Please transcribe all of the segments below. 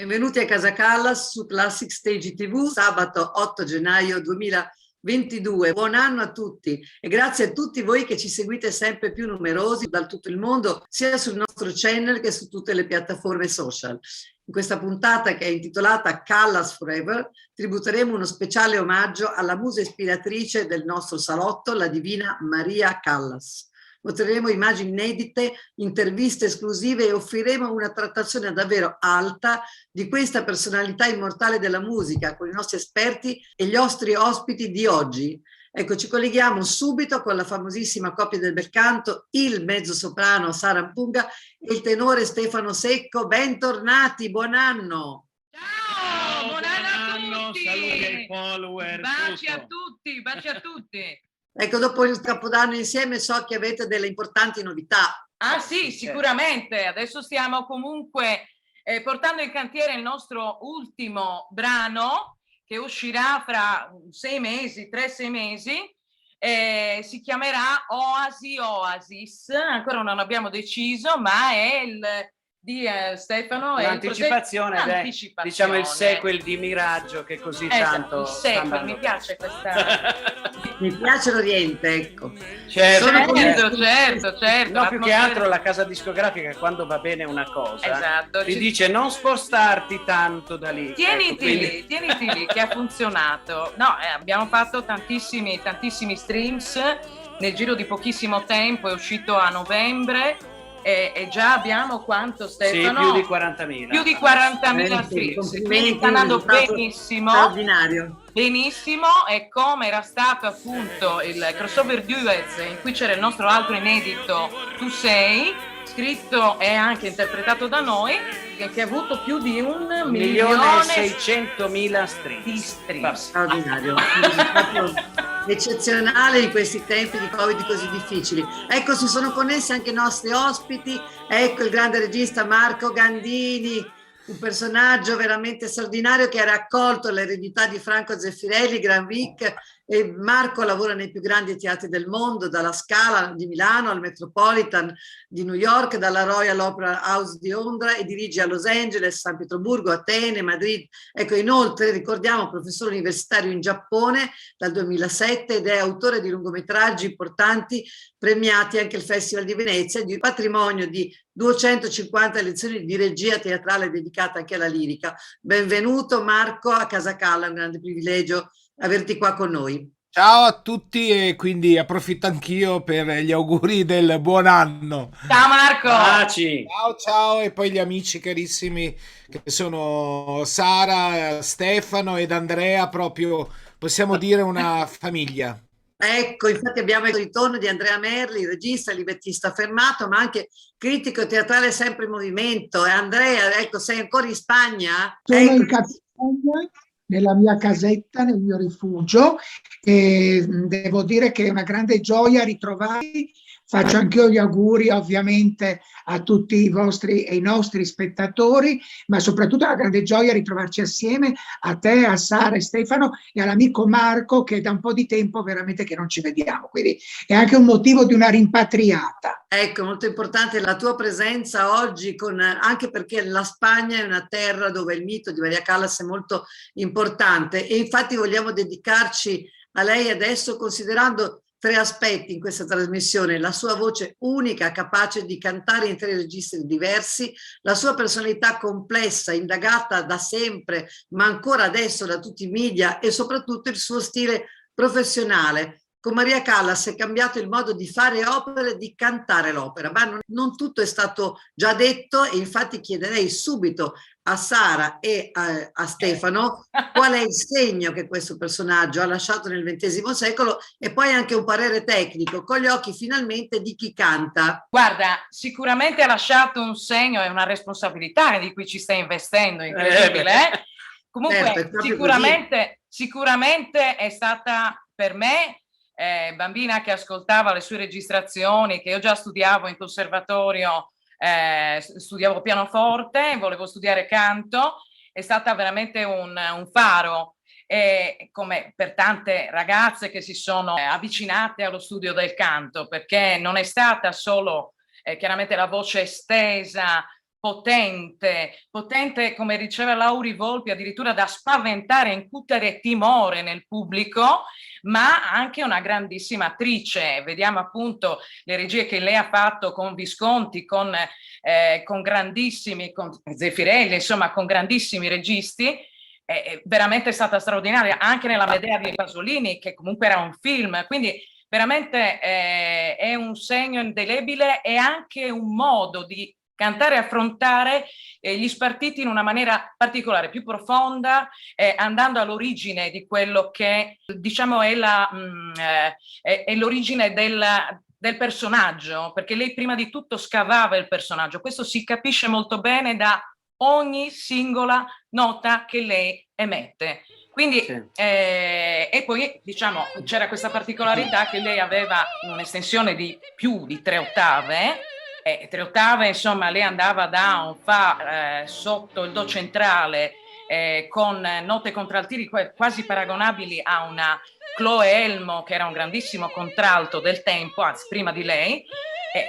Benvenuti a Casa Callas su Classic Stage TV, sabato 8 gennaio 2022. Buon anno a tutti e grazie a tutti voi che ci seguite sempre più numerosi da tutto il mondo, sia sul nostro channel che su tutte le piattaforme social. In questa puntata, che è intitolata Callas Forever, tributeremo uno speciale omaggio alla musa ispiratrice del nostro salotto, la divina Maria Callas. Mostreremo immagini inedite, interviste esclusive e offriremo una trattazione davvero alta di questa personalità immortale della musica con i nostri esperti e gli nostri ospiti di oggi. Ecco, ci colleghiamo subito con la famosissima coppia del bel canto, il mezzosoprano Sara Mpunga e il tenore Stefano Secco. Bentornati, buon anno! Ciao, buon anno a tutti! Saluti ai follower! Baci a tutti, baci a tutti! Ecco, dopo il Capodanno insieme so che avete delle importanti novità. Ah sì, sicuramente. Adesso stiamo comunque portando in cantiere il nostro ultimo brano che uscirà fra 6 mesi, 3-6 mesi. Si chiamerà Oasi Oasis. Ancora non abbiamo deciso, ma è il di Stefano è l'anticipazione, diciamo il sequel di Miraggio che così tanto il sequel, mi piace questa mi piace l'Oriente, ecco. Certo, certo. No, più che altro la casa discografica, quando va bene una cosa, esatto, ti dice non spostarti tanto da lì. Tieniti lì, che ha funzionato. No, abbiamo fatto tantissimi streams nel giro di pochissimo tempo, è uscito a novembre. E già abbiamo quanto, Stefano? Sì, più di 40.000. Più di 40.000 streams. Quindi sta andando benissimo. Straordinario. Benissimo, e come era stato appunto il crossover duets in cui c'era il nostro altro inedito Tu sei, scritto e anche interpretato da noi, che ha avuto più di 1.600.000 streams. Straordinario. Eccezionale in questi tempi di Covid così difficili. Ecco, si sono connessi anche i nostri ospiti. Ecco il grande regista Marco Gandini, un personaggio veramente straordinario che ha raccolto l'eredità di Franco Zeffirelli, Gran Vic, e Marco lavora nei più grandi teatri del mondo, dalla Scala di Milano al Metropolitan di New York, dalla Royal Opera House di Londra, e dirige a Los Angeles, San Pietroburgo, Atene, Madrid. Ecco, inoltre ricordiamo professore universitario in Giappone dal 2007 ed è autore di lungometraggi importanti premiati anche al Festival di Venezia, di patrimonio di 250 lezioni di regia teatrale dedicata anche alla lirica. Benvenuto Marco a Casa Callas, è un grande privilegio averti qua con noi. Ciao a tutti, e quindi approfitto anch'io per gli auguri del buon anno. Ciao Marco! Baci. Ciao, e poi gli amici carissimi che sono Sara, Stefano ed Andrea, proprio possiamo dire una famiglia. Ecco, infatti abbiamo il ritorno di Andrea Merli, regista, librettista affermato, ma anche critico teatrale sempre in movimento. E Andrea, ecco, sei ancora in Spagna? Sono ecco. in Catalogna, nella mia casetta, nel mio rifugio, e devo dire che è una grande gioia ritrovarvi. Faccio anch'io gli auguri ovviamente a tutti i vostri e i nostri spettatori, ma soprattutto è una grande gioia ritrovarci assieme a te, a Sara e Stefano e all'amico Marco, che da un po' di tempo veramente che non ci vediamo, quindi è anche un motivo di una rimpatriata. Ecco, molto importante la tua presenza oggi, anche perché la Spagna è una terra dove il mito di Maria Callas è molto importante, e infatti vogliamo dedicarci a lei adesso, considerando 3 aspetti in questa trasmissione: la sua voce unica, capace di cantare in 3 registri diversi, la sua personalità complessa, indagata da sempre, ma ancora adesso da tutti i media, e soprattutto il suo stile professionale. Con Maria Callas è cambiato il modo di fare opera e di cantare l'opera, ma non tutto è stato già detto, e infatti chiederei subito a Sara e a Stefano qual è il segno che questo personaggio ha lasciato nel XX secolo, e poi anche un parere tecnico con gli occhi finalmente di chi canta. Guarda, sicuramente ha lasciato un segno e una responsabilità di cui ci stai investendo, incredibile. Comunque certo, sicuramente è stata per me bambina che ascoltava le sue registrazioni, che io già studiavo in conservatorio, studiavo pianoforte, volevo studiare canto, è stata veramente un faro, come per tante ragazze che si sono avvicinate allo studio del canto, perché non è stata solo chiaramente la voce estesa potente come diceva Lauri Volpi, addirittura da spaventare, incutere timore nel pubblico, ma anche una grandissima attrice. Vediamo appunto le regie che lei ha fatto con Visconti, con grandissimi, con Zeffirelli, insomma con grandissimi registi. Veramente è stata straordinaria, anche nella Medea di Pasolini, che comunque era un film, quindi veramente è un segno indelebile e anche un modo di cantare e affrontare gli spartiti in una maniera particolare, più profonda, andando all'origine di quello che diciamo è l'origine del personaggio, perché lei prima di tutto scavava il personaggio. Questo si capisce molto bene da ogni singola nota che lei emette. Quindi, sì. E poi diciamo c'era questa particolarità che lei aveva un'estensione di più di 3 ottave. 3 ottave, insomma, lei andava da un fa sotto il do centrale con note contraltiri quasi paragonabili a una Chloe Elmo, che era un grandissimo contralto del tempo, anzi prima di lei,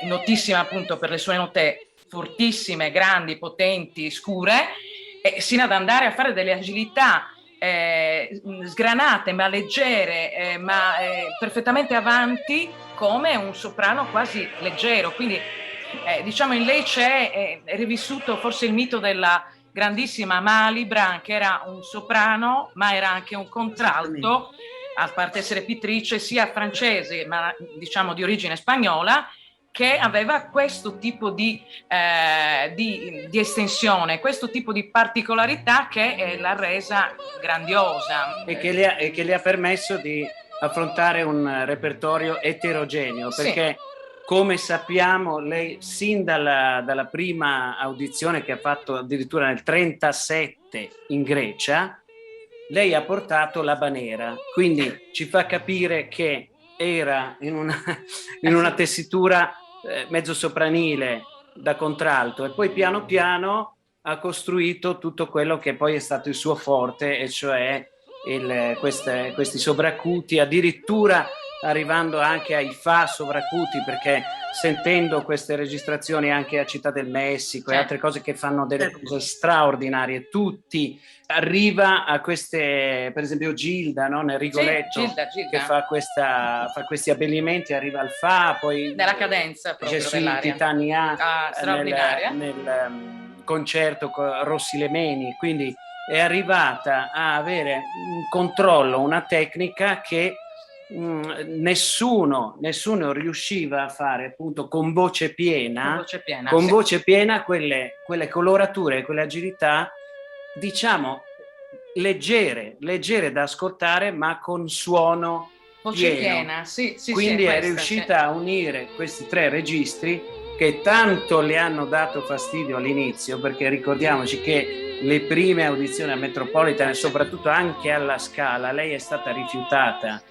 notissima appunto per le sue note fortissime, grandi, potenti, scure, sino ad andare a fare delle agilità sgranate, ma leggere, ma perfettamente avanti, come un soprano quasi leggero. Quindi diciamo in lei c'è rivissuto forse il mito della grandissima Malibran, che era un soprano ma era anche un contralto, a parte essere pittrice, sia francese ma diciamo di origine spagnola, che aveva questo tipo di estensione, questo tipo di particolarità che l'ha resa grandiosa. E che le ha permesso di affrontare un repertorio eterogeneo, perché sì, come sappiamo lei sin dalla prima audizione che ha fatto addirittura nel 1937 in Grecia, lei ha portato l'habanera, quindi ci fa capire che era in una tessitura mezzo sopranile da contralto, e poi piano piano ha costruito tutto quello che poi è stato il suo forte, e cioè questi sovracuti, addirittura arrivando anche ai fa sovracuti, perché sentendo queste registrazioni anche a Città del Messico e altre cose che fanno delle cose straordinarie, tutti arriva a queste, per esempio Gilda, no? Nel Rigoletto, Gilda. Che fa questi abbellimenti, arriva al fa, poi nella cadenza proprio Titania straordinaria nel concerto con Rossi Lemeni, quindi è arrivata a avere un controllo, una tecnica che nessuno riusciva a fare, appunto, con voce piena quelle colorature, quelle agilità, diciamo leggere da ascoltare, ma con suono piena. Sì, quindi è riuscita a unire questi 3 registri che tanto le hanno dato fastidio all'inizio, perché ricordiamoci che le prime audizioni a Metropolitan e soprattutto anche alla Scala lei è stata rifiutata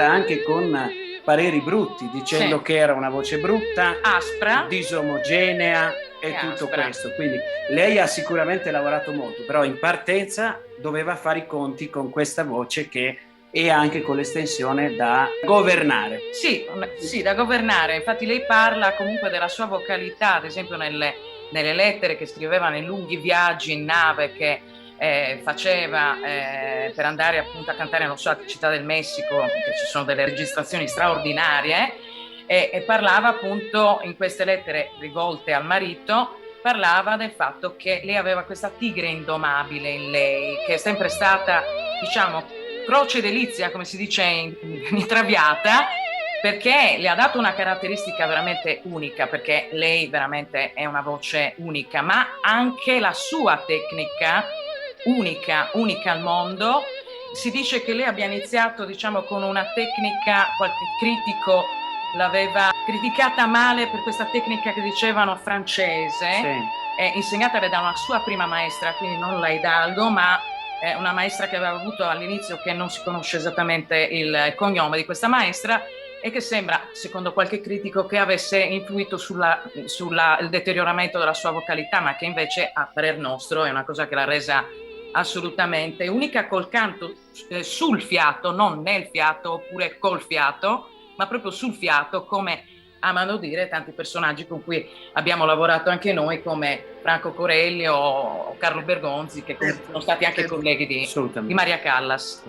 anche con pareri brutti, dicendo che era una voce brutta, aspra, disomogenea e tutto questo. Quindi lei ha sicuramente lavorato molto, però in partenza doveva fare i conti con questa voce e anche con l'estensione da governare. Sì, da governare. Infatti lei parla comunque della sua vocalità, ad esempio nelle lettere che scriveva nei lunghi viaggi in nave che faceva per andare appunto a cantare, non so, a Città del Messico, che ci sono delle registrazioni straordinarie, e parlava appunto in queste lettere rivolte al marito, parlava del fatto che lei aveva questa tigre indomabile in lei, che è sempre stata, diciamo, croce delizia, come si dice in Traviata, perché le ha dato una caratteristica veramente unica, perché lei veramente è una voce unica, ma anche la sua tecnica unica al mondo. Si dice che lei abbia iniziato, diciamo, con una tecnica, qualche critico l'aveva criticata male per questa tecnica che dicevano francese, insegnata da una sua prima maestra, quindi non la Hidalgo, ma una maestra che aveva avuto all'inizio, che non si conosce esattamente il cognome di questa maestra, e che sembra, secondo qualche critico, che avesse influito il deterioramento della sua vocalità, ma che invece, a parer nostro, è una cosa che l'ha resa assolutamente unica col canto sul fiato, non nel fiato oppure col fiato, ma proprio sul fiato, come amano dire tanti personaggi con cui abbiamo lavorato anche noi, come Franco Corelli o Carlo Bergonzi, che sono stati anche colleghi di Maria Callas.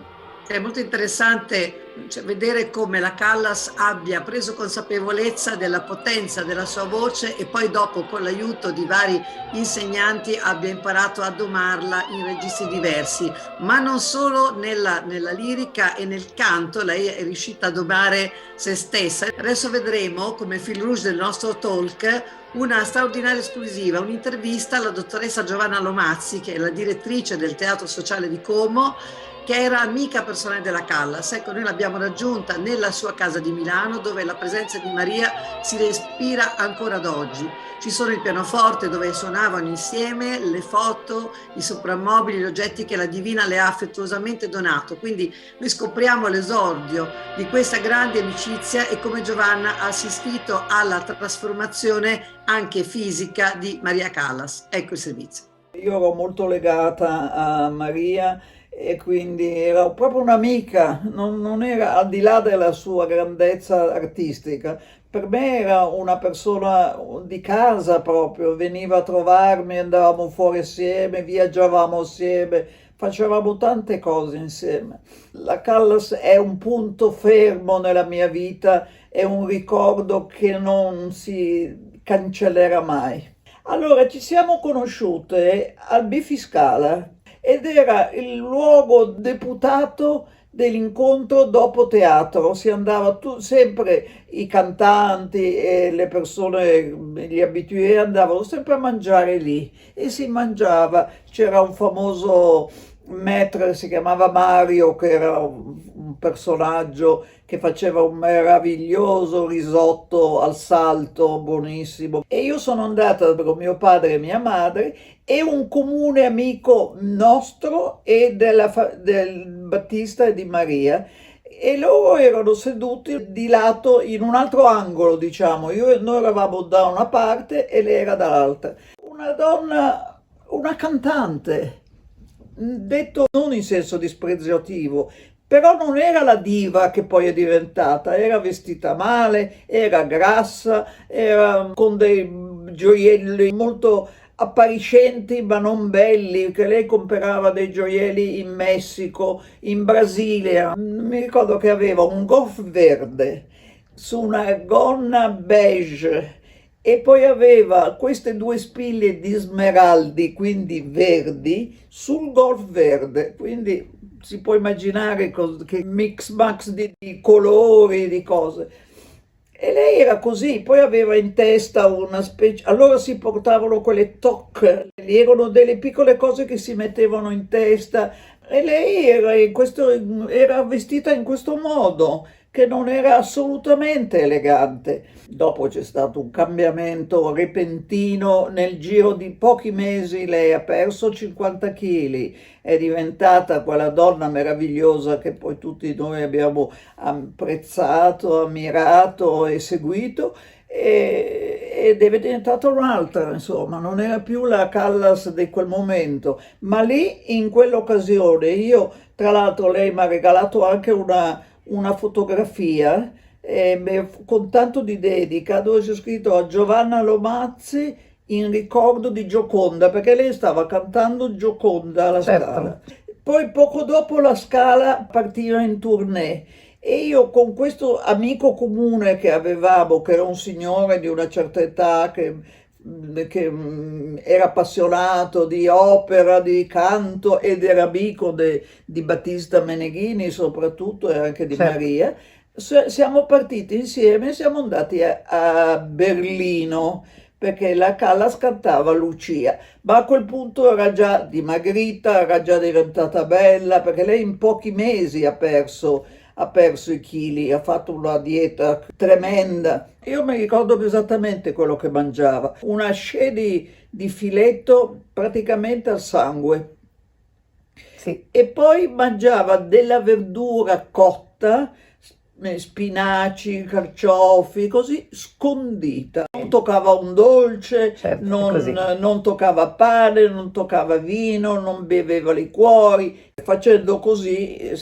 È molto interessante, cioè, vedere come la Callas abbia preso consapevolezza della potenza della sua voce e poi dopo, con l'aiuto di vari insegnanti, abbia imparato a domarla in registri diversi, ma non solo nella lirica e nel canto. Lei è riuscita a domare se stessa. Adesso vedremo, come fil rouge del nostro talk, una straordinaria esclusiva, un'intervista alla dottoressa Giovanna Lomazzi, che è la direttrice del Teatro Sociale di Como, che era amica personale della Callas. Ecco, noi l'abbiamo raggiunta nella sua casa di Milano, dove la presenza di Maria si respira ancora ad oggi. Ci sono il pianoforte dove suonavano insieme, le foto, i soprammobili, gli oggetti che la Divina le ha affettuosamente donato. Quindi noi scopriamo l'esordio di questa grande amicizia e come Giovanna ha assistito alla trasformazione anche fisica di Maria Callas. Ecco il servizio. Io ero molto legata a Maria e quindi era proprio un'amica, non era, al di là della sua grandezza artistica, per me era una persona di casa proprio, veniva a trovarmi, andavamo fuori assieme, viaggiavamo assieme, facevamo tante cose insieme. La Callas è un punto fermo nella mia vita, è un ricordo che non si cancellerà mai. Allora ci siamo conosciute al Bifiscala ed era il luogo deputato dell'incontro dopo teatro. Si andava sempre, i cantanti e le persone, gli abitué andavano sempre a mangiare lì e si mangiava. C'era un famoso maître, si chiamava Mario, che era un personaggio che faceva un meraviglioso risotto al salto, buonissimo. E io sono andata con mio padre e mia madre e un comune amico nostro e del Battista e di Maria, e loro erano seduti di lato in un altro angolo, diciamo. Noi eravamo da una parte e lei era dall'altra. Una donna, una cantante, detto non in senso dispregiativo, però non era la diva che poi è diventata, era vestita male, era grassa, era con dei gioielli molto appariscenti ma non belli, che lei comprava dei gioielli in Messico, in Brasile. Mi ricordo che aveva un golf verde su una gonna beige e poi aveva queste due spille di smeraldi, quindi verdi, sul golf verde, quindi si può immaginare che mix max di colori, di cose. E lei era così, poi aveva in testa una specie, allora si portavano quelle toque, erano delle piccole cose che si mettevano in testa, e lei era vestita in questo modo, che non era assolutamente elegante. Dopo c'è stato un cambiamento repentino, nel giro di pochi mesi lei ha perso 50 kg, è diventata quella donna meravigliosa che poi tutti noi abbiamo apprezzato, ammirato e seguito, ed è diventata un'altra, insomma, non era più la Callas di quel momento, ma lì in quell'occasione tra l'altro lei mi ha regalato anche una fotografia con tanto di dedica, dove c'è scritto a Giovanna Lomazzi in ricordo di Gioconda, perché lei stava cantando Gioconda alla Scala. Poi poco dopo la Scala partiva in tournée e io con questo amico comune che avevamo, che era un signore di una certa età, che era appassionato di opera, di canto ed era amico di Battista Meneghini soprattutto e anche di Maria, siamo partiti insieme, siamo andati a Berlino perché la Callas cantava Lucia, ma a quel punto era già dimagrita, era già diventata bella, perché lei in pochi mesi ha perso i chili, ha fatto una dieta tremenda. Io mi ricordo esattamente quello che mangiava, una ascè di filetto praticamente al sangue. Sì. E poi mangiava della verdura cotta, spinaci, carciofi, così scondita. Non toccava un dolce, non toccava pane, non toccava vino, non beveva liquori. Facendo così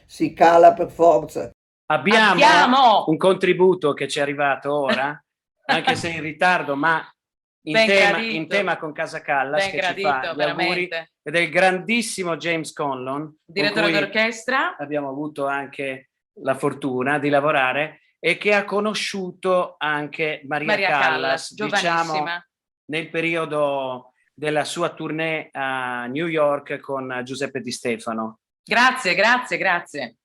si cala per forza. Abbiamo un contributo che ci è arrivato ora, anche se in ritardo, ma in tema con Casa Callas, ben che gradito, ci fa gli auguri, ed è il grandissimo James Conlon, direttore d'orchestra. Abbiamo avuto anche la fortuna di lavorare e che ha conosciuto anche Maria Callas, diciamo, nel periodo della sua tournée a New York con Giuseppe Di Stefano. Grazie, grazie, grazie.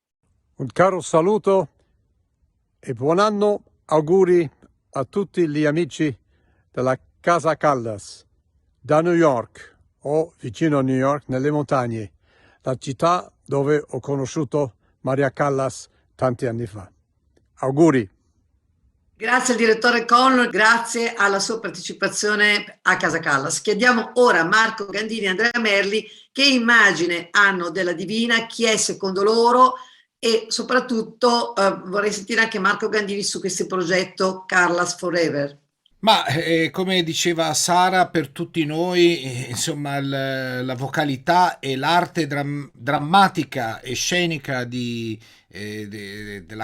Un caro saluto e buon anno, auguri a tutti gli amici della Casa Callas da New York o vicino a New York, nelle montagne, la città dove ho conosciuto Maria Callas tanti anni fa. Auguri. Grazie al direttore Conlon, grazie alla sua partecipazione a Casa Callas. Chiediamo ora a Marco Gandini e Andrea Merli che immagine hanno della Divina, chi è secondo loro, e soprattutto vorrei sentire anche Marco Gandini su questo progetto Callas Forever. Ma come diceva Sara, per tutti noi, insomma, la vocalità e l'arte drammatica e scenica della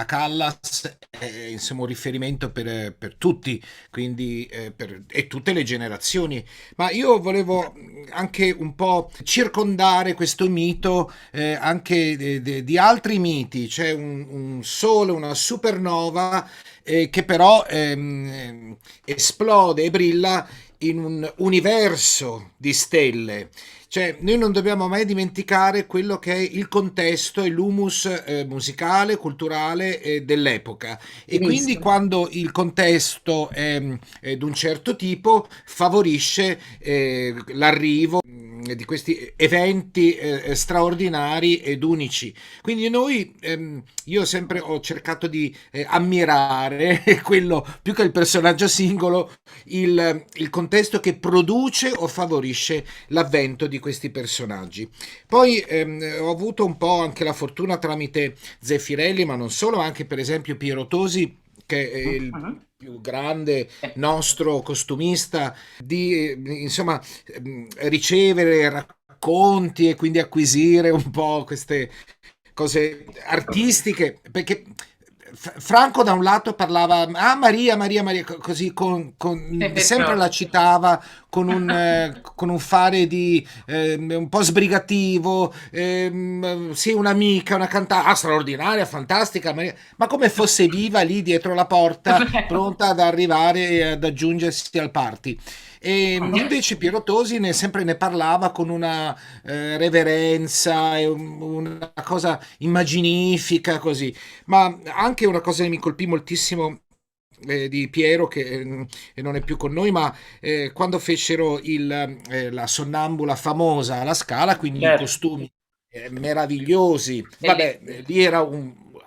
Callas è insomma un riferimento per tutti, quindi e tutte le generazioni. Ma io volevo anche un po' circondare questo mito anche di altri miti. C'è un sole, una supernova che però esplode e brilla in un universo di stelle. Cioè, noi non dobbiamo mai dimenticare quello che è il contesto e l'humus musicale, culturale dell'epoca. E quindi quando il contesto è di un certo tipo, favorisce l'arrivo di questi eventi straordinari ed unici. Quindi io sempre ho cercato di ammirare quello, più che il personaggio singolo, il contesto che produce o favorisce l'avvento di questi personaggi. Poi ho avuto un po' anche la fortuna tramite Zeffirelli, ma non solo, anche per esempio Piero Tosi, che è il più grande nostro costumista, di insomma ricevere racconti e quindi acquisire un po' queste cose artistiche, perché Franco da un lato parlava Maria, così sempre la citava con un fare di un po' sbrigativo, sì, un'amica, una cantante straordinaria, fantastica, Maria, ma come fosse viva lì dietro la porta, pronta ad arrivare e ad aggiungersi al party. E invece Piero Tosi sempre ne parlava con una reverenza e una cosa immaginifica così. Ma anche una cosa che mi colpì moltissimo di Piero, che non è più con noi, ma quando fecero la sonnambula famosa alla Scala, quindi i costumi meravigliosi, vabbè, lì era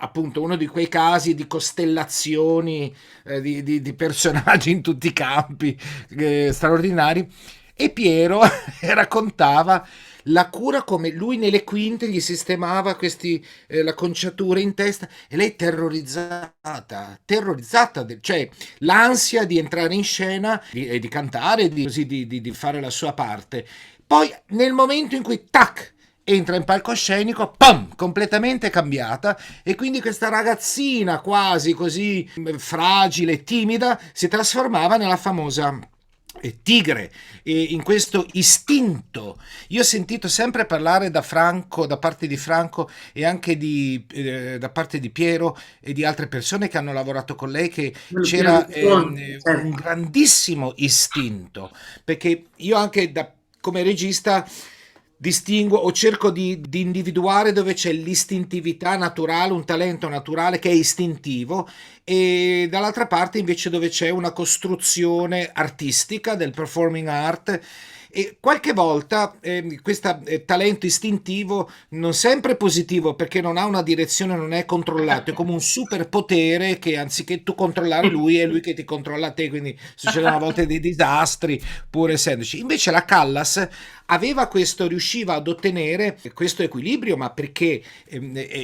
appunto uno di quei casi di costellazioni di personaggi in tutti i campi straordinari. E Piero raccontava la cura, come lui nelle quinte gli sistemava l'acconciatura in testa, e lei terrorizzata, cioè l'ansia di entrare in scena e di cantare, di fare la sua parte. Poi nel momento in cui tac entra in palcoscenico, pam, completamente cambiata, e quindi questa ragazzina quasi così fragile e timida si trasformava nella famosa tigre, e in questo istinto. Io ho sentito sempre parlare da parte di Franco e anche da parte di Piero e di altre persone che hanno lavorato con lei, che c'era un grandissimo istinto, perché io anche come regista distingo o cerco di individuare dove c'è l'istintività naturale, un talento naturale che è istintivo, e dall'altra parte invece dove c'è una costruzione artistica del performing art. E qualche volta questo talento istintivo non sempre positivo, perché non ha una direzione, non è controllato, è come un superpotere che anziché tu controllare lui è lui che ti controlla te, quindi succedono a volte dei disastri pur essendoci. Invece la Callas riusciva ad ottenere questo equilibrio, ma perché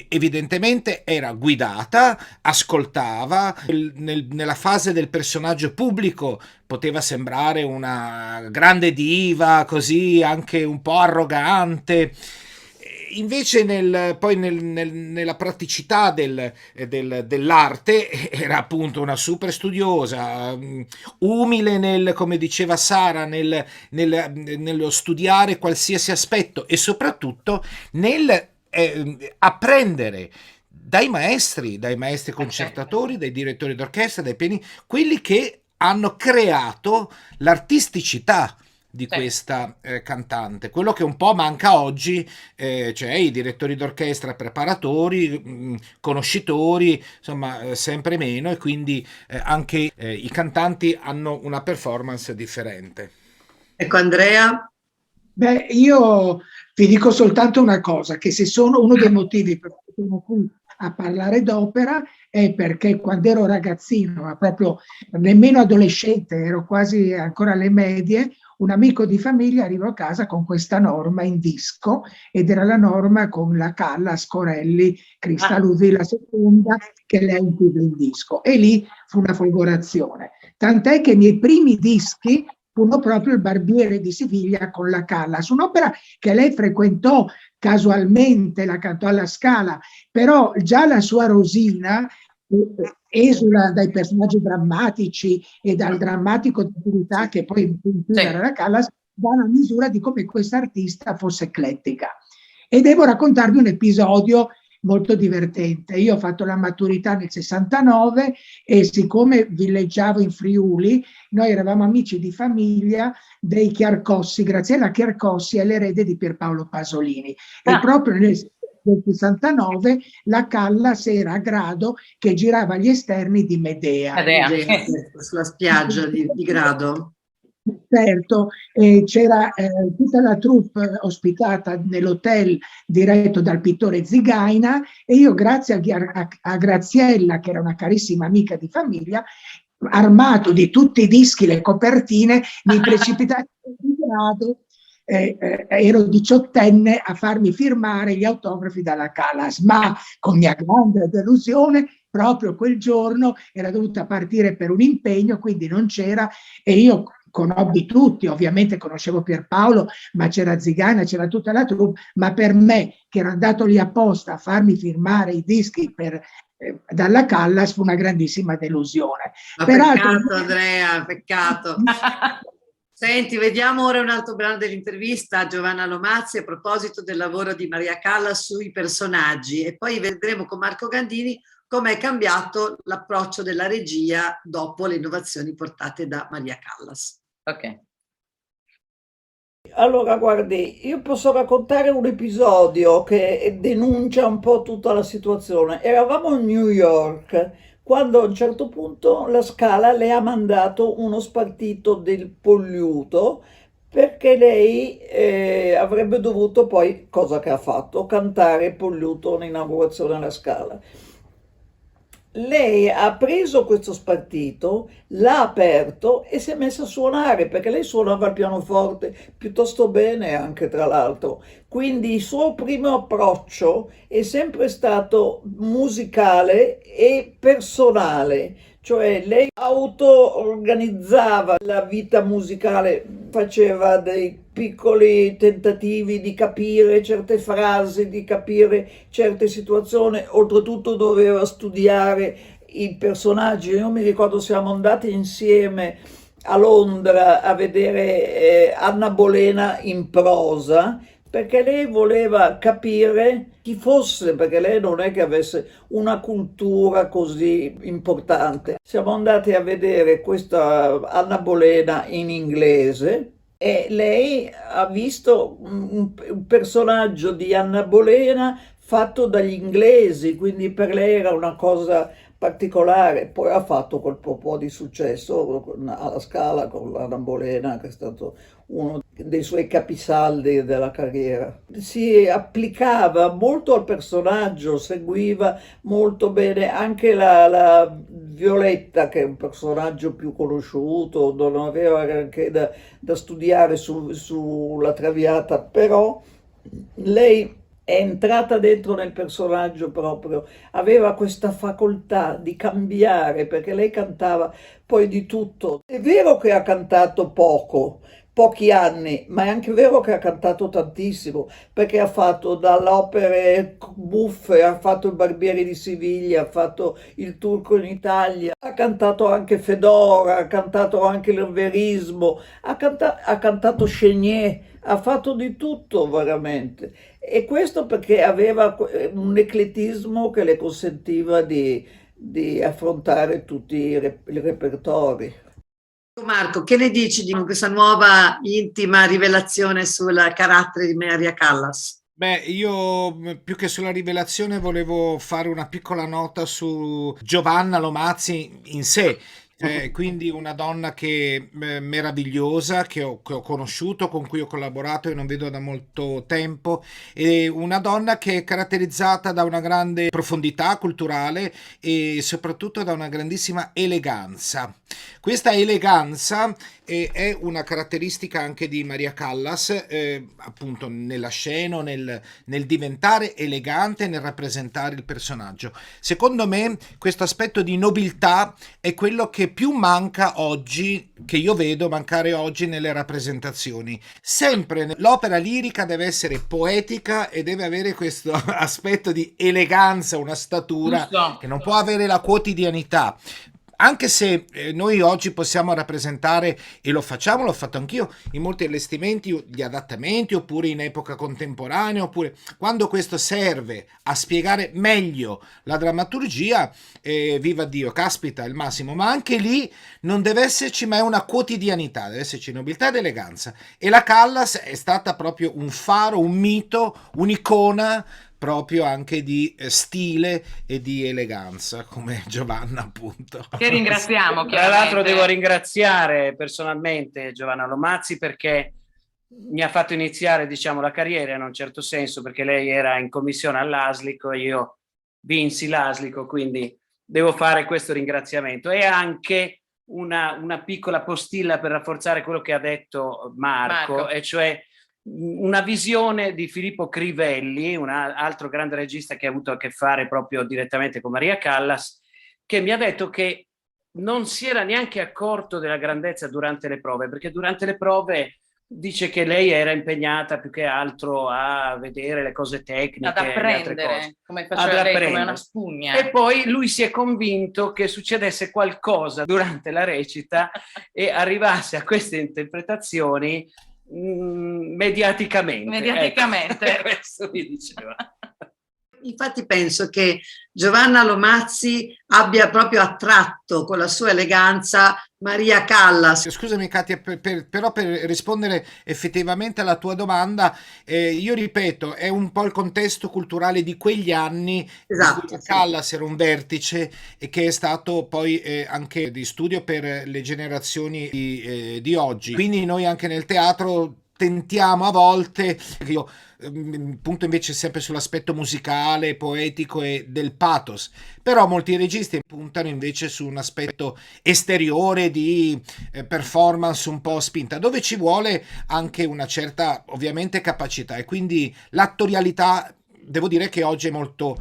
evidentemente era guidata, ascoltava, nella fase del personaggio pubblico poteva sembrare una grande diva, così anche un po' arrogante. invece nella praticità dell'arte era appunto una super studiosa, umile come diceva Sara, nello studiare qualsiasi aspetto e soprattutto nel apprendere dai maestri concertatori, dai direttori d'orchestra, dai piani, quelli che hanno creato l'artisticità di questa cantante, quello che un po' manca oggi, cioè i direttori d'orchestra preparatori, conoscitori, insomma sempre meno, e quindi anche i cantanti hanno una performance differente. Ecco Andrea. Beh, io vi dico soltanto una cosa, che se sono uno dei motivi per cui sono qui a parlare d'opera è perché quando ero ragazzino, ma proprio nemmeno adolescente, ero quasi ancora alle medie, un amico di famiglia arrivò a casa con questa norma in disco, ed era la norma con la Callas, Corelli, Cristaluzzi la seconda, che lei include in disco, e lì fu una folgorazione. Tant'è che i miei primi dischi furono proprio Il Barbiere di Siviglia con la Callas, un'opera che lei frequentò casualmente, la cantò alla Scala, però già la sua Rosina esula dai personaggi drammatici e dal drammatico di purità che poi era la Callas, dà una misura di come questa artista fosse eclettica. E devo raccontarvi un episodio molto divertente. Io ho fatto la maturità nel 69 e siccome villeggiavo in Friuli, noi eravamo amici di famiglia dei Chiarcossi. Graziella Chiarcossi è l'erede di Pierpaolo Pasolini. E proprio nel 69 la Callas era a Grado che girava gli esterni di Medea. Sulla spiaggia di Grado. Certo, c'era tutta la troupe ospitata nell'hotel diretto dal pittore Zigaina, e io grazie a Graziella, che era una carissima amica di famiglia, armato di tutti i dischi, le copertine, mi precipitai in Grado, ero 18enne, a farmi firmare gli autografi dalla Callas, ma con mia grande delusione proprio quel giorno era dovuta partire per un impegno, quindi non c'era, e io conobbi tutti, ovviamente conoscevo Pierpaolo, ma c'era Zigaina, c'era tutta la troupe, ma per me, che ero andato lì apposta a farmi firmare i dischi dalla Callas, fu una grandissima delusione. Ma peccato Andrea, peccato. Senti, vediamo ora un altro brano dell'intervista a Giovanna Lomazzi a proposito del lavoro di Maria Callas sui personaggi, e poi vedremo con Marco Gandini come è cambiato l'approccio della regia dopo le innovazioni portate da Maria Callas. Ok. Allora, guardi, io posso raccontare un episodio che denuncia un po' tutta la situazione. Eravamo a New York quando a un certo punto la Scala le ha mandato uno spartito del Polluto, perché lei avrebbe dovuto poi, cosa che ha fatto, cantare Polluto all'inaugurazione alla Scala. Lei ha preso questo spartito, l'ha aperto e si è messa a suonare, perché lei suonava il pianoforte piuttosto bene anche, tra l'altro. Quindi il suo primo approccio è sempre stato musicale e personale, cioè lei auto-organizzava la vita musicale, faceva dei piccoli tentativi di capire certe frasi, di capire certe situazioni, oltretutto doveva studiare i personaggi. Io mi ricordo siamo andati insieme a Londra a vedere Anna Bolena in prosa, perché lei voleva capire chi fosse, perché lei non è che avesse una cultura così importante. Siamo andati a vedere questa Anna Bolena in inglese e lei ha visto un personaggio di Anna Bolena fatto dagli inglesi, quindi per lei era una cosa particolare. Poi ha fatto quel po' di successo alla Scala con Anna Bolena, che è stato uno dei suoi capisaldi della carriera. Si applicava molto al personaggio, seguiva molto bene anche la Violetta, che è un personaggio più conosciuto, non aveva anche da studiare sulla Traviata, però lei è entrata dentro nel personaggio proprio, aveva questa facoltà di cambiare, perché lei cantava poi di tutto. È vero che ha cantato poco, pochi anni, ma è anche vero che ha cantato tantissimo, perché ha fatto dalle opere buffe, ha fatto il Barbiere di Siviglia, ha fatto il Turco in Italia, ha cantato anche Fedora, ha cantato anche il Verismo, ha cantato Chenier, ha fatto di tutto veramente. E questo perché aveva un eclettismo che le consentiva di affrontare tutti i repertori. Marco, che ne dici di questa nuova intima rivelazione sul carattere di Maria Callas? Beh, io più che sulla rivelazione volevo fare una piccola nota su Giovanna Lomazzi in sé. Quindi una donna che meravigliosa, che ho conosciuto, con cui ho collaborato e non vedo da molto tempo, e una donna che è caratterizzata da una grande profondità culturale e soprattutto da una grandissima eleganza. Questa eleganza è una caratteristica anche di Maria Callas, appunto nella scena, nel diventare elegante, nel rappresentare il personaggio. Secondo me questo aspetto di nobiltà è quello che più manca oggi, che io vedo mancare oggi nelle rappresentazioni. Sempre l'opera lirica deve essere poetica e deve avere questo aspetto di eleganza, una statura Giusto. che non può avere la quotidianità. Anche se noi oggi possiamo rappresentare, e lo facciamo, l'ho fatto anch'io, in molti allestimenti, gli adattamenti, oppure in epoca contemporanea, oppure quando questo serve a spiegare meglio la drammaturgia, viva Dio, caspita, è il massimo. Ma anche lì non deve esserci mai una quotidianità, deve esserci nobiltà ed eleganza. E la Callas è stata proprio un faro, un mito, un'icona proprio anche di stile e di eleganza, come Giovanna appunto. Che ringraziamo. Tra l'altro devo ringraziare personalmente Giovanna Lomazzi perché mi ha fatto iniziare, diciamo, la carriera in un certo senso, perché lei era in commissione all'Aslico e io vinsi l'Aslico, quindi devo fare questo ringraziamento. E anche una piccola postilla per rafforzare quello che ha detto Marco. E cioè una visione di Filippo Crivelli, un altro grande regista che ha avuto a che fare proprio direttamente con Maria Callas, che mi ha detto che non si era neanche accorto della grandezza durante le prove, perché durante le prove dice che lei era impegnata più che altro a vedere le cose tecniche, ad apprendere, come faceva lei, come una spugna. E poi lui si è convinto che succedesse qualcosa durante la recita e arrivasse a queste interpretazioni mediaticamente. Ecco. Questo mi diceva. Infatti penso che Giovanna Lomazzi abbia proprio attratto con la sua eleganza Maria Callas. Scusami Katia, però per rispondere effettivamente alla tua domanda, io ripeto, è un po' il contesto culturale di quegli anni, esatto, in cui Callas era un vertice e che è stato poi anche di studio per le generazioni di oggi. Quindi noi anche nel teatro tentiamo a volte, io punto invece sempre sull'aspetto musicale, poetico e del pathos, però molti registi puntano invece su un aspetto esteriore di performance un po' spinta, dove ci vuole anche una certa ovviamente capacità, e quindi l'attorialità devo dire che oggi è molto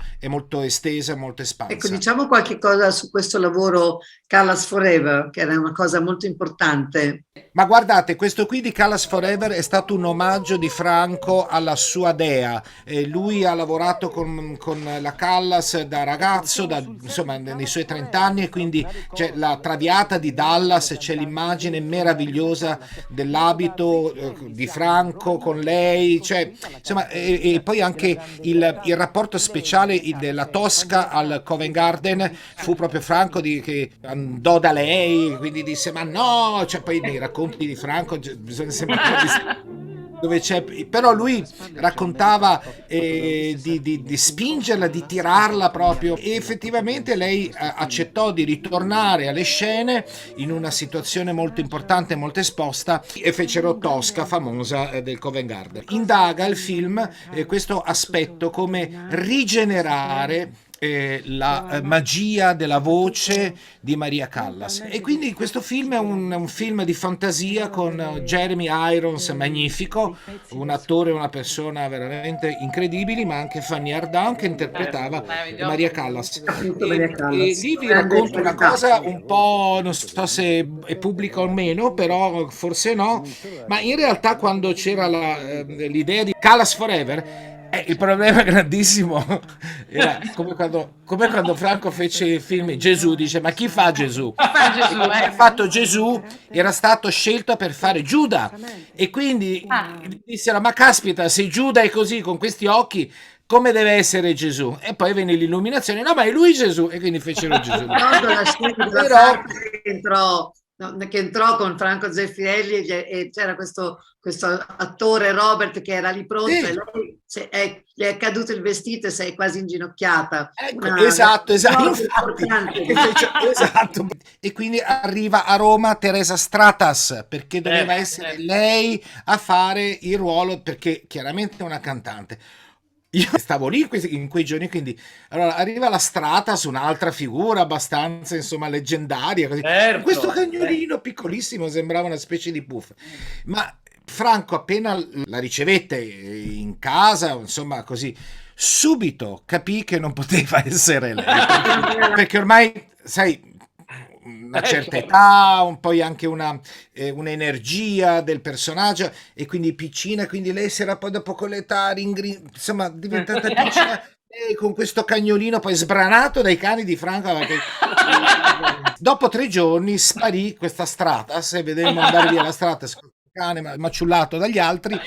estesa, molto espansa. Ecco, diciamo qualche cosa su questo lavoro Callas Forever, che era una cosa molto importante. Ma guardate, questo qui di Callas Forever è stato un omaggio di Franco alla sua dea. Lui ha lavorato con la Callas da ragazzo, insomma nei suoi 30 anni, e quindi c'è la Traviata di Dallas, c'è l'immagine meravigliosa dell'abito di Franco con lei, cioè, insomma, e poi anche il rapporto speciale della Tosca al Covent Garden fu proprio Franco che andò da lei, quindi disse ma no, cioè poi nei racconti di Franco bisogna sempre dove c'è, però lui raccontava di spingerla, di tirarla proprio, e effettivamente lei accettò di ritornare alle scene in una situazione molto importante, molto esposta, e fecero Tosca famosa del Covent Garden. Indaga il film questo aspetto, come rigenerare la magia della voce di Maria Callas. E quindi questo film è un film di fantasia con Jeremy Irons, magnifico, un attore, una persona veramente incredibile, ma anche Fanny Ardant che interpretava Maria Callas. E lì vi racconto una cosa un po', non so se è pubblica o meno, però forse no, ma in realtà quando c'era l'idea di Callas Forever, il problema grandissimo era come quando Franco fece il film Gesù, dice ma chi fa Gesù? Gesù, Chi ha fatto Gesù era stato scelto per fare Giuda, e quindi dissero ma caspita, se Giuda è così con questi occhi, come deve essere Gesù? E poi venne l'illuminazione, no ma è lui Gesù, e quindi fecero Gesù. Ricordo la scena della Però parte che entrò con Franco Zeffirelli e c'era questo attore Robert che era lì pronto, sì, e lei gli è caduto il vestito e si è quasi inginocchiata. ecco, esatto, infatti, Importante. esatto. E quindi arriva a Roma Teresa Stratas, perché doveva essere lei a fare il ruolo, perché chiaramente è una cantante. Io stavo lì in quei giorni, quindi allora arriva la Stratas, un'altra figura abbastanza insomma leggendaria, così. Certo. Questo cagnolino piccolissimo sembrava una specie di puff, ma Franco appena la ricevette in casa, insomma così, subito capì che non poteva essere lei, perché ormai sai una certa età, poi anche un'energia del personaggio, e quindi piccina, quindi lei si era poi dopo con l'età insomma diventata piccina, e con questo cagnolino poi sbranato dai cani di Franco, perché dopo 3 giorni sparì questa Stratas, e vedemmo andare via la Stratas con il cane maciullato dagli altri,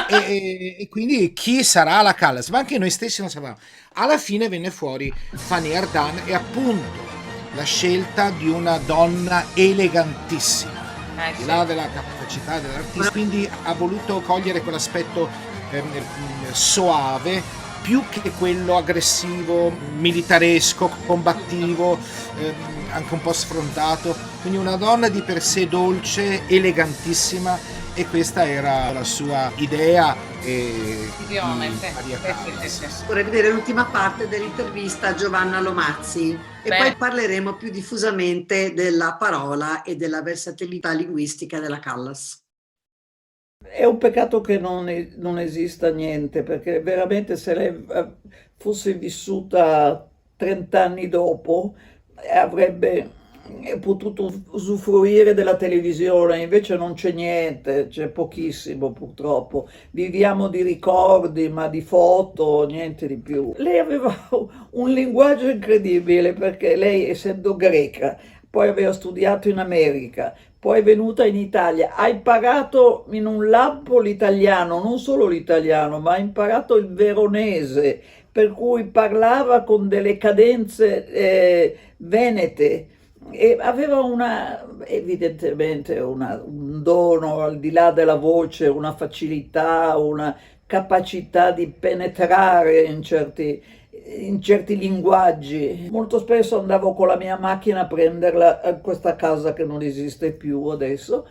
e quindi chi sarà la Callas? Ma anche noi stessi non sapevamo. Alla fine venne fuori Fanny Ardant, e appunto la scelta di una donna elegantissima, al di là della capacità dell'artista, quindi ha voluto cogliere quell'aspetto soave più che quello aggressivo, militaresco, combattivo, anche un po' sfrontato, quindi una donna di per sé dolce, elegantissima, e questa era la sua idea di Maria Callas. Vorrei vedere l'ultima parte dell'intervista a Giovanna Lomazzi e poi parleremo più diffusamente della parola e della versatilità linguistica della Callas. È un peccato che non esista niente, perché veramente se lei fosse vissuta 30 anni dopo avrebbe potuto usufruire della televisione, invece non c'è niente, c'è pochissimo purtroppo. Viviamo di ricordi, ma di foto, niente di più. Lei aveva un linguaggio incredibile, perché lei, essendo greca, poi aveva studiato in America, poi è venuta in Italia, ha imparato in un lampo l'italiano, non solo l'italiano, ma ha imparato il veronese, per cui parlava con delle cadenze venete, e aveva evidentemente un dono al di là della voce, una facilità, una capacità di penetrare in certi linguaggi. Molto spesso andavo con la mia macchina a prenderla a questa casa che non esiste più adesso.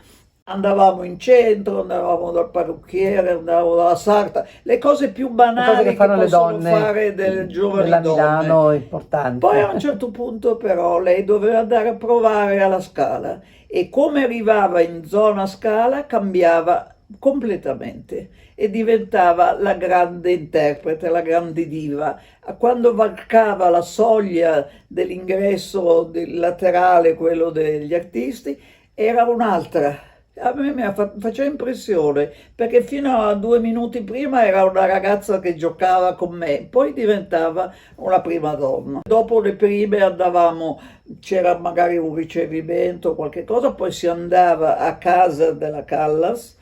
Andavamo in centro, andavamo dal parrucchiere, andavamo dalla sarta, le cose più banali che fanno le possono donne fare delle giovani della donne. Milano, importante. Poi a un certo punto però lei doveva andare a provare alla Scala, e come arrivava in zona Scala cambiava completamente e diventava la grande interprete, la grande diva. Quando varcava la soglia dell'ingresso laterale, quello degli artisti, era un'altra. A me faceva impressione, perché fino a 2 minuti prima era una ragazza che giocava con me, poi diventava una prima donna. Dopo le prime c'era magari un ricevimento, qualche cosa, poi si andava a casa della Callas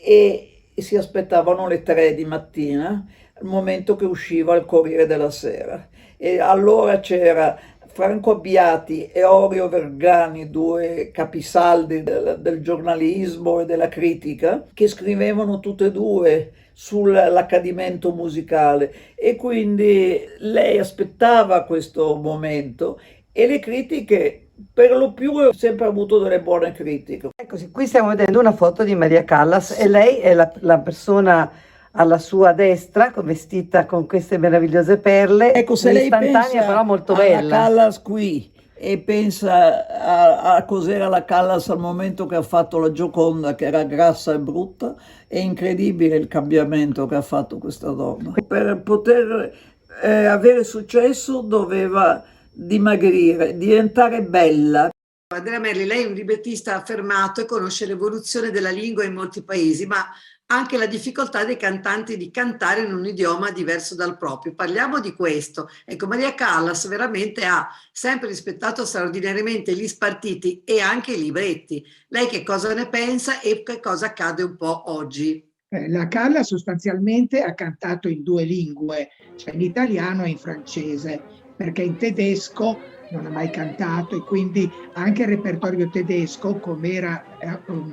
e si aspettavano le 3 di mattina, il momento che usciva il Corriere della Sera. E allora c'era Franco Abbiati e Orio Vergani, 2 capisaldi del giornalismo e della critica, che scrivevano tutte e 2 sull'accadimento musicale, e quindi lei aspettava questo momento, e le critiche per lo più ho sempre avuto delle buone critiche. Ecco, qui stiamo vedendo una foto di Maria Callas, e lei è la persona alla sua destra, vestita con queste meravigliose perle, Ecco, se lei un'istantanea pensa però molto alla bella. Callas qui e pensa a cos'era la Callas al momento che ha fatto la Gioconda, che era grassa e brutta, è incredibile il cambiamento che ha fatto questa donna. Per poter avere successo doveva dimagrire, diventare bella. Andrea Merli, lei è un librettista affermato e conosce l'evoluzione della lingua in molti paesi, ma anche la difficoltà dei cantanti di cantare in un idioma diverso dal proprio. Parliamo di questo. Ecco, Maria Callas veramente ha sempre rispettato straordinariamente gli spartiti e anche i libretti. Lei che cosa ne pensa e che cosa accade un po' oggi? La Callas sostanzialmente ha cantato in 2 lingue, cioè in italiano e in francese, perché in tedesco non ha mai cantato e quindi anche il repertorio tedesco, come era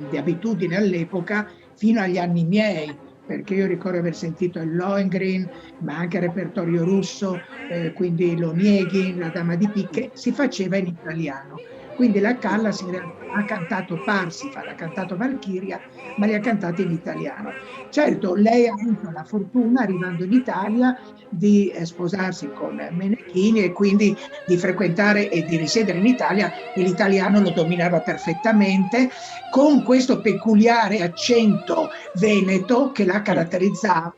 di abitudine all'epoca, fino agli anni miei, perché io ricordo aver sentito il Lohengrin, ma anche il repertorio russo, quindi l'Onieghin, la Dama di Picche, si faceva in italiano. Quindi la Callas in realtà ha cantato Parsifal, ha cantato Valchiria, ma li ha cantati in italiano. Certo, lei ha avuto la fortuna, arrivando in Italia, di sposarsi con Menechini e quindi di frequentare e di risiedere in Italia, e l'italiano lo dominava perfettamente, con questo peculiare accento veneto che la caratterizzava,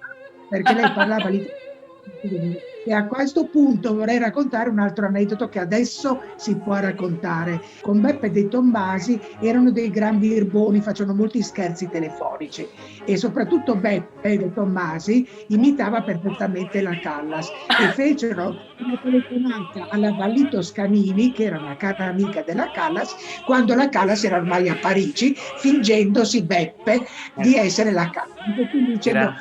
perché lei parlava l'italiano. E a questo punto vorrei raccontare un altro aneddoto che adesso si può raccontare. Con Beppe De Tommasi erano dei gran birboni, facevano molti scherzi telefonici e soprattutto Beppe De Tommasi imitava perfettamente la Callas e fecero una telefonata alla Valli Toscanini, che era una cara amica della Callas, quando la Callas era ormai a Parigi, fingendosi Beppe di essere la Callas. E quindi dicendo,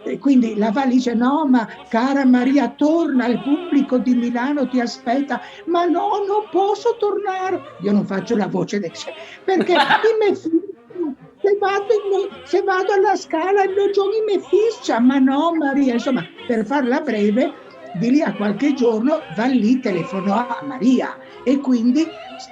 e quindi la Valli dice: no, ma cara Maria, torna, il pubblico di Milano ti aspetta. Ma no, non posso tornare. Io non faccio la voce perché se vado alla Scala non giochi me fiscia. Ma no, Maria, insomma, per farla breve, di lì a qualche giorno Valli telefonò a Maria e quindi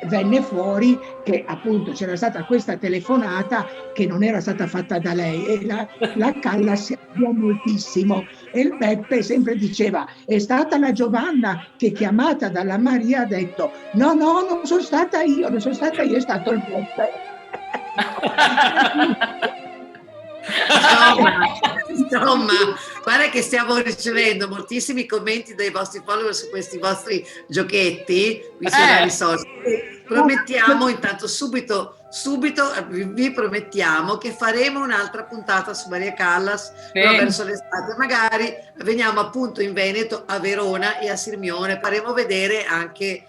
venne fuori che appunto c'era stata questa telefonata che non era stata fatta da lei e la Callas si arrabbiò moltissimo e il Beppe sempre diceva: è stata la Giovanna che, chiamata dalla Maria, ha detto no, non sono stata io, è stato il Beppe. Insomma, guarda che stiamo ricevendo moltissimi commenti dai vostri follower su questi vostri giochetti qui sui vari social. Promettiamo intanto subito vi promettiamo che faremo un'altra puntata su Maria Callas però verso l'estate, magari veniamo appunto in Veneto, a Verona e a Sirmione, faremo vedere anche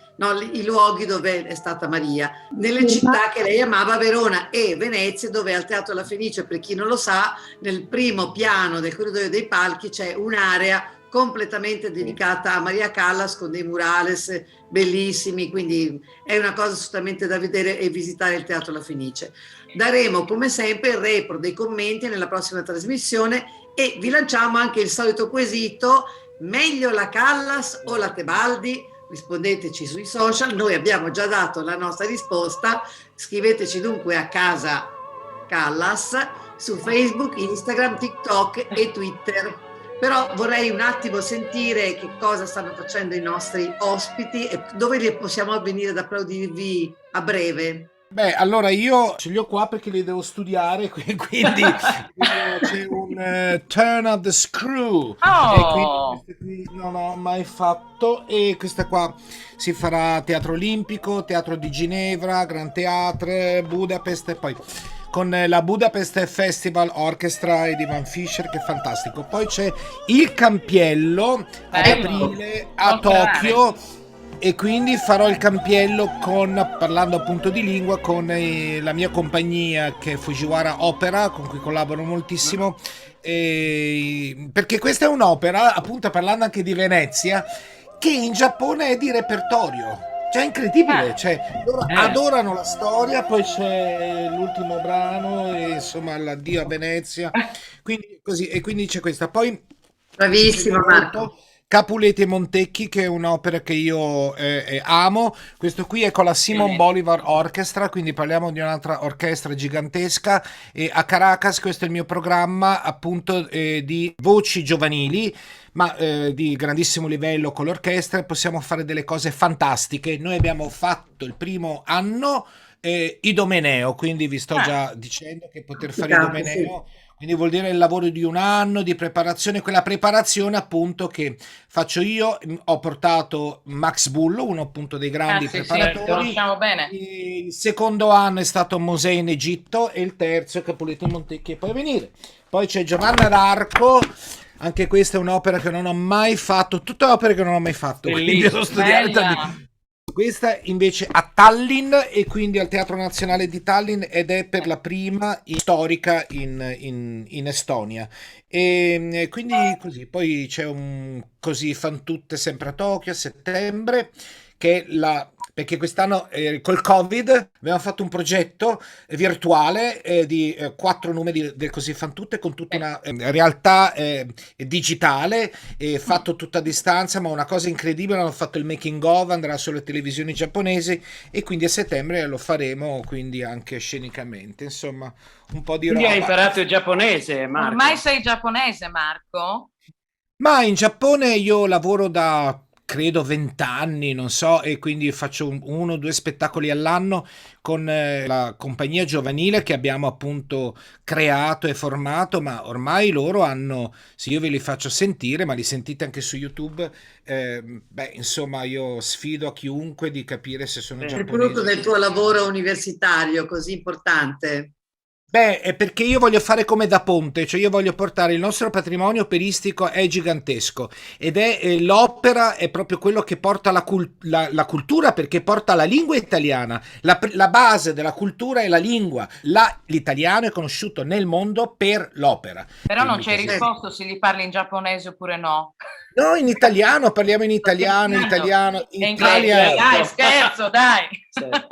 i luoghi dove è stata Maria, nelle città che lei amava, Verona e Venezia, dove al Teatro La Fenice, per chi non lo sa, nel primo piano del corridoio dei palchi c'è un'area completamente dedicata a Maria Callas con dei murales bellissimi, quindi è una cosa assolutamente da vedere e visitare il Teatro La Fenice. Daremo come sempre il report dei commenti nella prossima trasmissione e vi lanciamo anche il solito quesito: meglio la Callas o la Tebaldi? Rispondeteci sui social, noi abbiamo già dato la nostra risposta, scriveteci dunque a Casa Callas su Facebook, Instagram, TikTok e Twitter. Però vorrei un attimo sentire che cosa stanno facendo i nostri ospiti e dove li possiamo venire ad applaudirvi a breve. Beh, allora io ce li ho qua perché li devo studiare, quindi c'è un Turn of the Screw, e quindi questa qui non ho mai fatto, e questa qua si farà Teatro Olimpico, Teatro di Ginevra, Gran Theatre, Budapest e poi con la Budapest Festival Orchestra di Van Fischer, che è fantastico. Poi c'è il Campiello ad aprile a Tokyo. E quindi farò il Campiello parlando appunto di lingua con la mia compagnia che è Fujiwara Opera, con cui collaboro moltissimo, perché questa è un'opera, appunto parlando anche di Venezia, che in Giappone è di repertorio. Cioè è incredibile, loro adorano la storia, poi c'è l'ultimo brano, e insomma l'addio a Venezia, quindi così, e quindi c'è questa. Poi bravissimo Marco. Capuleti e Montecchi, che è un'opera che io amo. Questo qui è con la Simon Bolivar Orchestra, quindi parliamo di un'altra orchestra gigantesca. E a Caracas questo è il mio programma appunto di voci giovanili, ma di grandissimo livello con l'orchestra, e possiamo fare delle cose fantastiche. Noi abbiamo fatto il primo anno Idomeneo, quindi vi sto già dicendo che poter fare Idomeneo, quindi vuol dire il lavoro di un anno di preparazione, quella preparazione appunto che faccio io. Ho portato Max Bullo, uno appunto dei grandi preparatori. Conosciamo bene. Il secondo anno è stato Mosè in Egitto e il terzo è Capuleti e Montecchi, e poi venire. Poi c'è Giovanna d'Arco, anche questa è un'opera che non ho mai fatto, tutte opere che non ho mai fatto, quindi devo studiare tanti. Questa invece a Tallinn, e quindi al Teatro Nazionale di Tallinn, ed è per la prima storica in Estonia. E quindi così, poi c'è un così fan tutte sempre a Tokyo a settembre, che perché quest'anno col Covid abbiamo fatto un progetto virtuale di 4 numeri del Così fan tutte, con tutta una realtà digitale, fatto tutta a distanza, ma una cosa incredibile. Hanno fatto il making of, andrà sulle televisioni giapponesi, e quindi a settembre lo faremo quindi anche scenicamente, insomma un po' di roba. Quindi hai imparato il giapponese, Marco? Ormai sei giapponese, Marco? Ma in Giappone io lavoro da credo 20 anni, non so, e quindi faccio 1 o 2 spettacoli all'anno con la compagnia giovanile che abbiamo appunto creato e formato, ma ormai loro hanno, se io ve li faccio sentire, ma li sentite anche su YouTube, insomma io sfido a chiunque di capire se sono Il giapponesi. frutto del tuo lavoro universitario così importante. Beh, è perché io voglio fare come Da Ponte, cioè io voglio portare il nostro patrimonio operistico, è gigantesco, ed è l'opera è proprio quello che porta la cultura, perché porta la lingua italiana. La base della cultura è la lingua. L'italiano è conosciuto nel mondo per l'opera. Però non Quindi c'è così. risposto se gli parli in giapponese oppure no. No, in italiano, parliamo in italiano, italiano. Dai, scherzo, dai.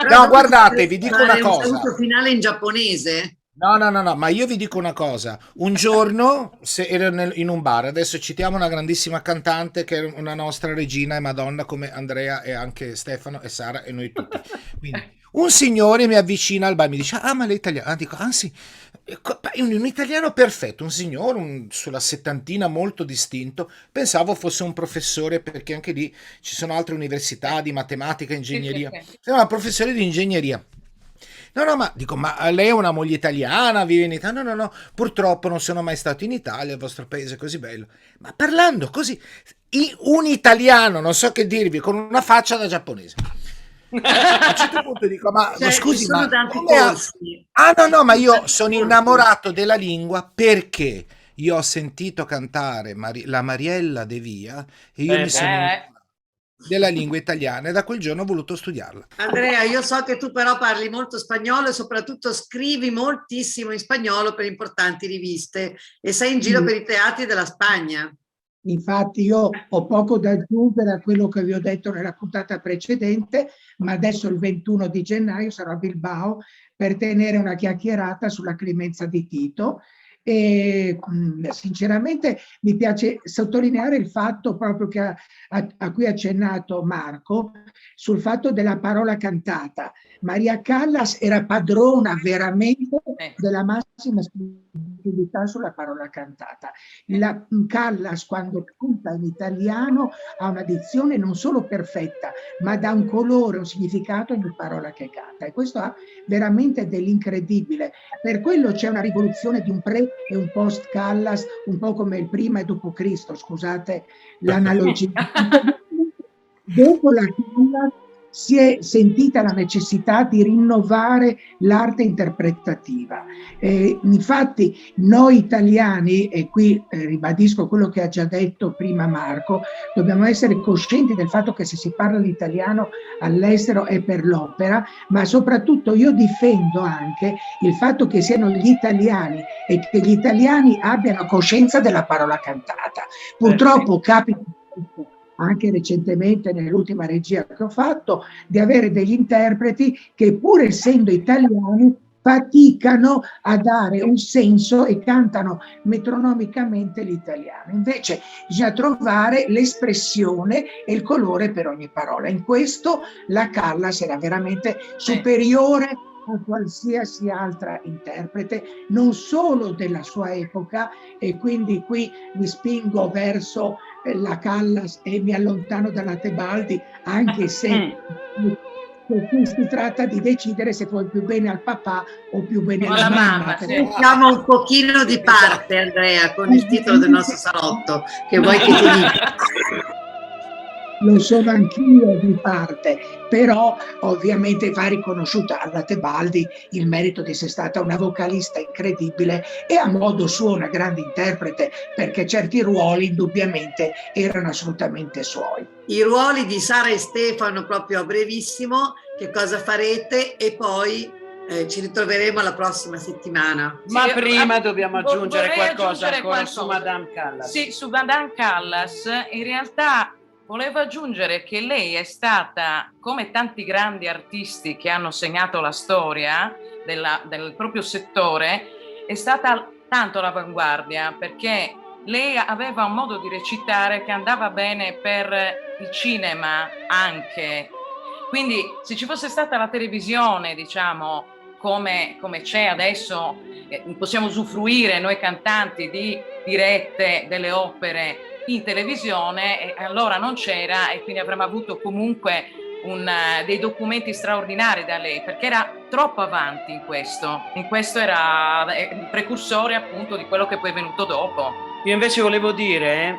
No, guardate, vi dico una cosa. Un saluto finale in giapponese. No, ma io vi dico una cosa. Un giorno ero in un bar, adesso citiamo una grandissima cantante che è una nostra regina e Madonna, come Andrea e anche Stefano e Sara e noi tutti. Quindi, un signore mi avvicina al bar e mi dice: ah, ma lei è italiana? Dico: ah sì, un italiano perfetto, un signore sulla settantina, molto distinto. Pensavo fosse un professore, perché anche lì ci sono altre università di matematica e ingegneria. Sembra un professore di ingegneria. No, ma dico, ma lei è una moglie italiana, vive in Italia? No, purtroppo non sono mai stato in Italia, il vostro paese è così bello. Ma parlando così, un italiano, non so che dirvi, con una faccia da giapponese. A un certo punto dico, ma scusi, ma no, ma io sono innamorato della lingua perché io ho sentito cantare la Mariella De Via e io mi sono della lingua italiana, e da quel giorno ho voluto studiarla. Andrea, io so che tu però parli molto spagnolo e soprattutto scrivi moltissimo in spagnolo per importanti riviste e sei in giro per i teatri della Spagna. Infatti io ho poco da aggiungere a quello che vi ho detto nella puntata precedente, ma adesso il 21 di gennaio sarò a Bilbao per tenere una chiacchierata sulla Clemenza di Tito. E sinceramente mi piace sottolineare il fatto proprio che a cui ha accennato Marco, sul fatto della parola cantata. Maria Callas era padrona veramente della massima sensibilità sulla parola cantata. La Callas, quando canta in italiano, ha una dizione non solo perfetta, ma dà un colore, un significato ogni parola che canta, e questo ha veramente dell'incredibile. Per quello c'è una rivoluzione di un pre e un post Callas, un po' come il prima e dopo Cristo, scusate l'analogia. Dopo la Callas si è sentita la necessità di rinnovare l'arte interpretativa. Infatti noi italiani, e qui ribadisco quello che ha già detto prima Marco, dobbiamo essere coscienti del fatto che se si parla l'italiano all'estero è per l'opera, ma soprattutto io difendo anche il fatto che siano gli italiani e che gli italiani abbiano coscienza della parola cantata. Purtroppo capita anche recentemente nell'ultima regia che ho fatto, di avere degli interpreti che pur essendo italiani faticano a dare un senso e cantano metronomicamente l'italiano. Invece bisogna trovare l'espressione e il colore per ogni parola. In questo la Callas era veramente superiore a qualsiasi altra interprete, non solo della sua epoca, e quindi qui mi spingo verso la Callas e mi allontano dalla Tebaldi, anche se qui si tratta di decidere se vuoi più bene al papà o più bene alla mamma. Siamo un pochino di parte, Andrea, con il titolo del nostro salotto, che vuoi che ti dica? Lo sono anch'io di parte, però ovviamente va riconosciuta alla Tebaldi il merito di essere stata una vocalista incredibile e a modo suo una grande interprete, perché certi ruoli indubbiamente erano assolutamente suoi. I ruoli di Sara e Stefano proprio a brevissimo, che cosa farete? E poi ci ritroveremo la prossima settimana. Ma Sì, prima dobbiamo aggiungere vorrei qualcosa aggiungere ancora qualcosa. su Madame Callas. Sì, su Madame Callas, in realtà volevo aggiungere che lei è stata, come tanti grandi artisti che hanno segnato la storia del proprio settore, è stata tanto all'avanguardia, perché lei aveva un modo di recitare che andava bene per il cinema anche. Quindi se ci fosse stata la televisione, diciamo, come c'è adesso, possiamo usufruire noi cantanti di dirette delle opere in televisione, e allora non c'era, e quindi avremmo avuto comunque dei documenti straordinari da lei, perché era troppo avanti in questo era il precursore appunto di quello che poi è venuto dopo. Io invece volevo dire,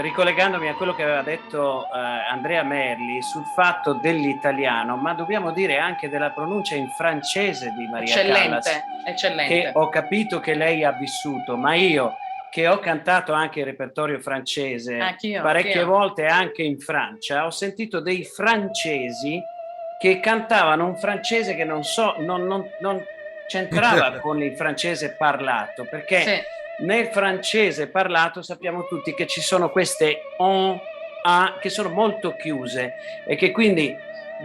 ricollegandomi a quello che aveva detto Andrea Merli sul fatto dell'italiano, ma dobbiamo dire anche della pronuncia in francese di Maria Callas, eccellente. che ho capito che lei ha vissuto, ma io che ho cantato anche il repertorio francese parecchie volte anche in Francia, ho sentito dei francesi che cantavano un francese che non c'entrava con il francese parlato, perché nel francese parlato sappiamo tutti che ci sono queste on, a, che sono molto chiuse e che quindi,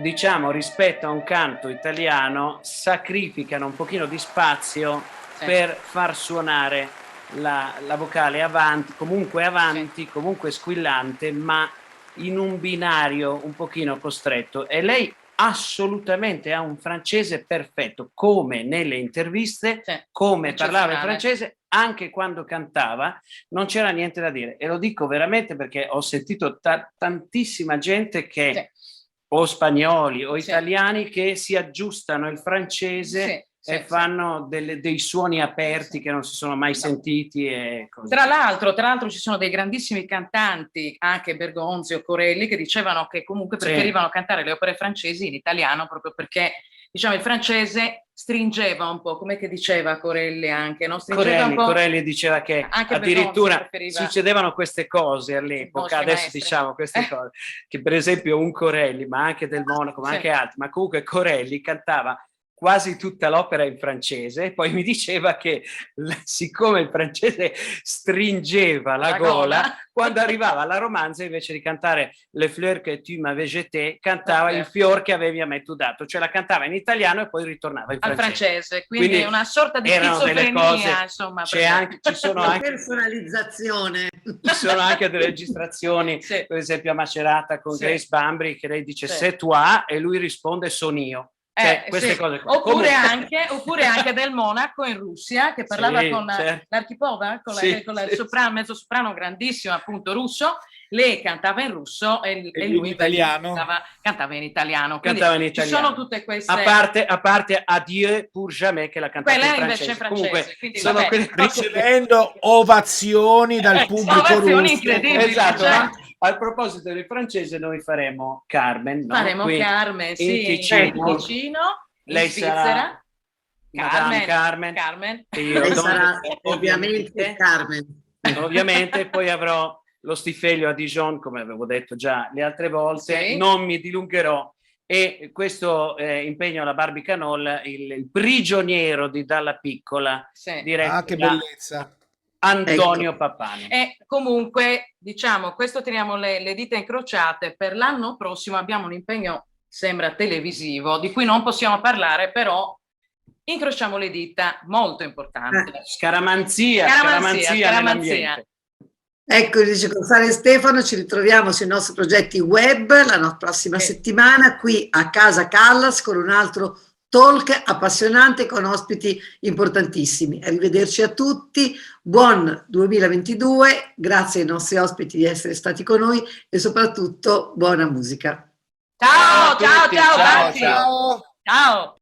diciamo, rispetto a un canto italiano sacrificano un pochino di spazio per far suonare la vocale avanti, comunque squillante, ma in un binario un pochino costretto. E lei assolutamente ha un francese perfetto, come nelle interviste, come parlava il francese, anche quando cantava, non c'era niente da dire. E lo dico veramente perché ho sentito tantissima gente che, o spagnoli o italiani, che si aggiustano il francese e fanno dei suoni aperti che non si sono mai sentiti. E così. Tra l'altro ci sono dei grandissimi cantanti, anche Bergonzi o Corelli, che dicevano che comunque preferivano cantare le opere francesi in italiano, proprio perché, diciamo, il francese stringeva un po', come che diceva Corelli anche, no? Corelli diceva che addirittura succedevano queste cose all'epoca, adesso diciamo queste cose, che per esempio un Corelli, ma anche del Monaco, ma anche altri, ma comunque Corelli cantava quasi tutta l'opera in francese, poi mi diceva che siccome il francese stringeva la gola, quando arrivava alla romanza, invece di cantare Le fleurs que tu m'avais jeté, cantava Il fior che avevi a me tu dato, cioè la cantava in italiano e poi ritornava in francese. Quindi è una sorta di schizofrenia, insomma. Ci sono anche personalizzazione. Ci sono anche delle registrazioni, per esempio a Macerata con Grace Bambri, che lei dice c'est toi e lui risponde son io. Queste cose qua. Oppure anche del Monaco in Russia, che parlava con l'Archipova, con il soprano, mezzo soprano grandissimo, appunto russo. Lei cantava in russo e lui in italiano. Cantava in italiano. Ci sono tutte queste... A parte Adieu pour jamais, che la cantava in francese. Comunque, sono ricevendo ovazioni dal pubblico russo. Incredibili. Esatto. A proposito del francese, noi faremo Carmen, no? Faremo Carmen, in Ticino. Lei in Svizzera. Carmen. Lei sarà ovviamente Carmen. Ovviamente, poi avrò lo Stifelio a Dijon, come avevo detto già le altre volte. Non mi dilungherò. E questo impegno alla Barbie Canol, il prigioniero di Dalla Piccola, diretto che bellezza. Antonio Pappani. E comunque, diciamo, questo teniamo le dita incrociate. Per l'anno prossimo abbiamo un impegno, sembra televisivo, di cui non possiamo parlare, però Incrociamo le dita, molto importante. Scaramanzia nell'ambiente. Ecco, dice Gonzalo Stefano, ci ritroviamo sui nostri progetti web la prossima settimana qui a Casa Callas con un altro talk appassionante con ospiti importantissimi. Arrivederci a tutti, buon 2022, grazie ai nostri ospiti di essere stati con noi e soprattutto buona musica. Ciao, ciao, ciao, ciao, ciao. Ciao.